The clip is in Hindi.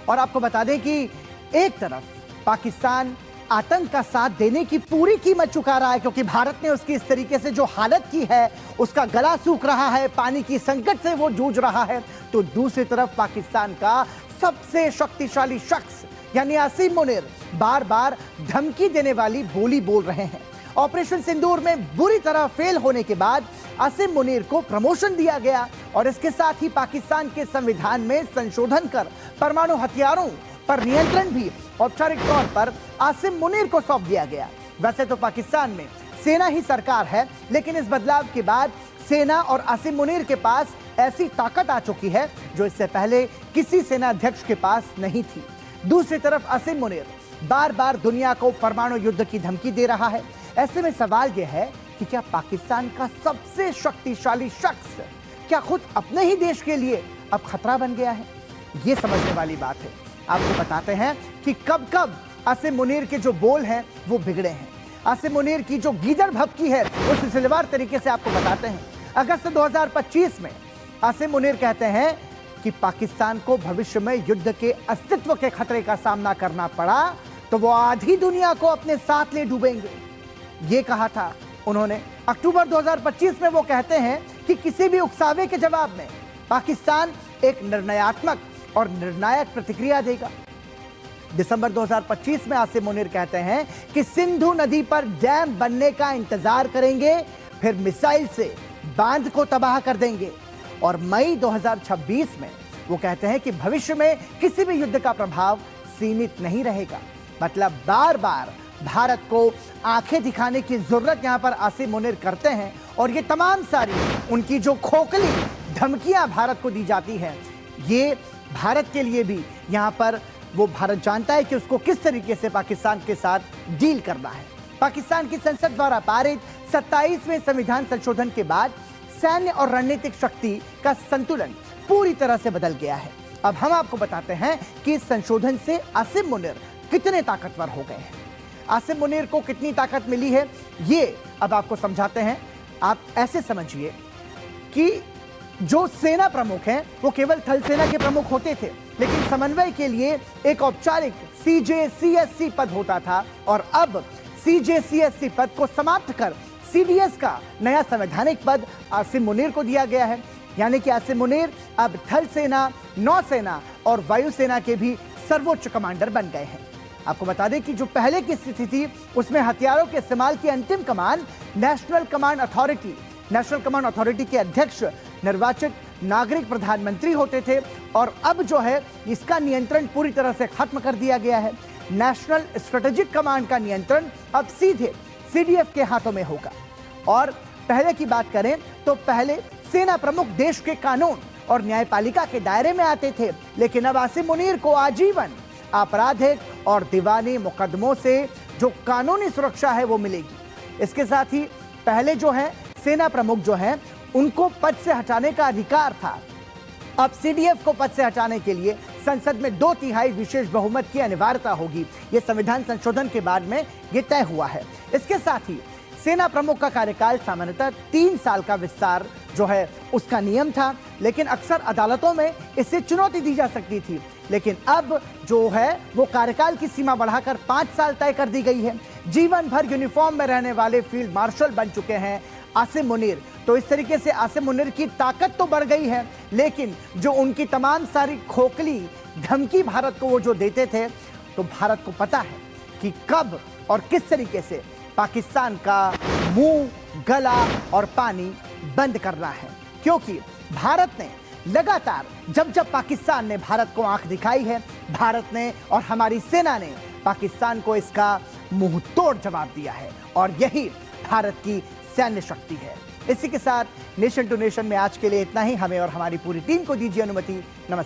और आपको बता दें कि एक तरफ पाकिस्तान आतंक का साथ देने की पूरी कीमत चुका रहा है, क्योंकि भारत ने उसकी इस तरीके से जो हालत की है, उसका गला सूख रहा है, पानी की संकट से वो जूझ रहा है। तो दूसरी तरफ पाकिस्तान का सबसे शक्तिशाली शख्स यानी आसिम मुनीर बार बार धमकी देने वाली बोली बोल रहे हैं। ऑपरेशन सिंदूर में बुरी तरह फेल होने के बाद आसिम मुनीर को प्रमोशन दिया गया और इसके साथ ही पाकिस्तान के संविधान में संशोधन कर परमाणु हथियारों पर नियंत्रण भी औपचारिक तौर पर आसिम मुनीर को सौंप दिया गया। वैसे तो पाकिस्तान में सेना ही सरकार है, लेकिन इस बदलाव के बाद सेना और आसिम मुनीर के पास ऐसी ताकत आ चुकी है जो इससे पहले किसी सेना अध्यक्ष के पास नहीं थी। दूसरी तरफ आसिम मुनीर बार बार दुनिया को परमाणु युद्ध की धमकी दे रहा है। ऐसे में सवाल यह है कि क्या पाकिस्तान का सबसे शक्तिशाली शख्स क्या खुद अपने ही देश के लिए अब खतरा बन गया है? यह समझने वाली बात है। आपको बताते हैं कि कब कब आसिम मुनीर के जो बोल हैं वो बिगड़े हैं। आसिम मुनीर की जो गीदड़ भभकी है वो सिलसिलेवार तरीके से आपको बताते हैं। अगस्त 2025 में आसिम मुनीर कहते हैं कि पाकिस्तान को भविष्य में युद्ध के अस्तित्व के खतरे का सामना करना पड़ा तो वो आधी दुनिया को अपने साथ ले डूबेंगे, ये कहा था उन्होंने। अक्टूबर 2025 में वो कहते हैं कि किसी भी उकसावे के जवाब में पाकिस्तान एक निर्णयात्मक और निर्णायक प्रतिक्रिया देगा। दिसंबर 2025 में आसिम मुनीर कहते हैं कि सिंधु नदी पर डैम बनने का इंतजार करेंगे, फिर मिसाइल से बांध को तबाह कर देंगे। और मई 2026 में वो कहते हैं कि भविष्य में किसी भी युद्ध का प्रभाव सीमित नहीं रहेगा। मतलब बार बार भारत को आंखें दिखाने की जरूरत यहां पर आसिम मुनीर करते हैं और ये तमाम सारी उनकी जो खोखली धमकियां भारत को दी जाती हैं, ये भारत के लिए भी यहां पर वो भारत जानता है कि उसको किस तरीके से पाकिस्तान के साथ डील करना है। पाकिस्तान की संसद द्वारा पारित 27वें संविधान संशोधन के बाद सैन्य और रणनीतिक शक्ति का संतुलन पूरी तरह से बदल गया है। अब हम आपको बताते हैं कि इस संशोधन से आसिम मुनीर कितने ताकतवर हो गए हैं। आसिम मुनीर को कितनी ताकत मिली है ये अब आपको समझाते हैं। आप ऐसे समझिए कि जो सेना प्रमुख हैं वो केवल थल सेना के प्रमुख होते थे, लेकिन समन्वय के लिए एक औपचारिक CJCSC पद होता था और अब CJCSC पद को समाप्त कर CDS का नया संवैधानिक पद आसिम मुनीर को दिया गया है। यानी कि आसिम मुनीर अब थल सेना, नौसेना और वायुसेना के भी सर्वोच्च कमांडर बन गए हैं। आपको बता दें कि जो पहले की स्थिति थी उसमें हथियारों के इस्तेमाल की अंतिम कमान नेशनल कमांड अथॉरिटी के अध्यक्ष निर्वाचित नागरिक प्रधानमंत्री होते थे और अब जो है इसका नियंत्रण पूरी तरह से खत्म कर दिया गया है। नेशनल स्ट्रेटेजिक कमांड का नियंत्रण अब सीधे CDF के हाथों में होगा। और पहले की बात करें तो पहले सेना प्रमुख देश के कानून और न्यायपालिका के दायरे में आते थे, लेकिन अब आसिम मुनीर को आजीवन आपराधिक और दीवानी मुकदमों से जो कानूनी सुरक्षा है वो मिलेगी। इसके साथ ही पहले जो है सेना प्रमुख जो है उनको पद से हटाने का अधिकार था। अब CDF को पद से हटाने के लिए संसद में 2/3 विशेष बहुमत की अनिवार्यता होगी। यह संविधान संशोधन के बाद में यह तय हुआ है। इसके साथ ही सेना प्रमुख का कार्यकाल सामान्यतः 3 साल का विस्तार जो है उसका नियम था, लेकिन अक्सर अदालतों में इससे चुनौती दी जा सकती थी। लेकिन अब जो है वो कार्यकाल की सीमा बढ़ाकर 5 साल तय कर दी गई है। जीवन भर यूनिफॉर्म में रहने वाले फील्ड मार्शल बन चुके हैं आसिम मुनीर। तो इस तरीके से आसिम मुनीर की ताकत तो बढ़ गई है, लेकिन जो उनकी तमाम सारी खोखली धमकी भारत को वो जो देते थे, तो भारत को पता है कि कब और किस तरीके से पाकिस्तान का मुंह, गला और पानी बंद करना है। क्योंकि भारत ने लगातार जब पाकिस्तान ने भारत को आंख दिखाई है, भारत ने और हमारी सेना ने पाकिस्तान को इसका मुंह तोड़ जवाब दिया है और यही भारत की सैन्य शक्ति है। इसी के साथ नेशन टू नेशन में आज के लिए इतना ही। हमें और हमारी पूरी टीम को दीजिए अनुमति। नमस्कार।